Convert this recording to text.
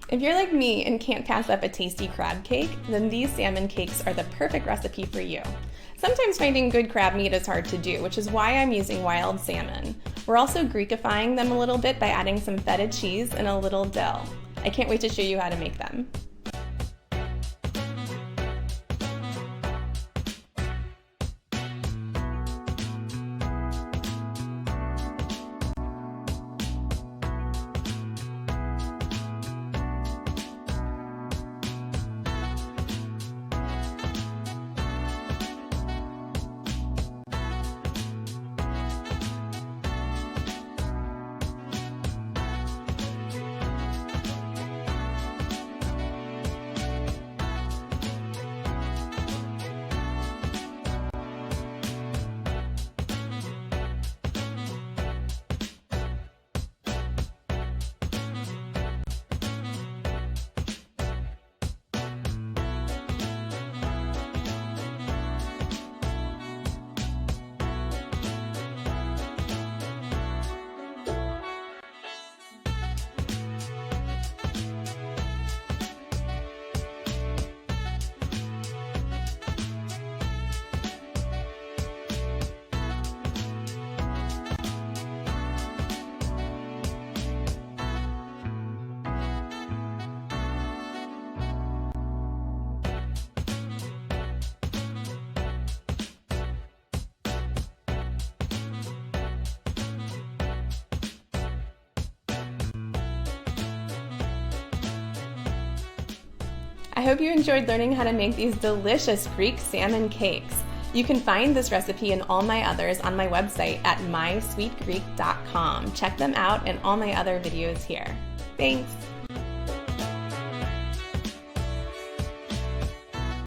If you're like me and can't pass up a tasty crab cake, then these salmon cakes are the perfect recipe for you. Sometimes finding good crab meat is hard to do, which is why I'm using wild salmon. We're also Greekifying them a little bit by adding some feta cheese and a little dill. I can't wait to show you how to make them. I hope you enjoyed learning how to make these delicious Greek salmon cakes. You can find this recipe and all my others on my website at mysweetgreek.com. Check them out and all my other videos here. Thanks!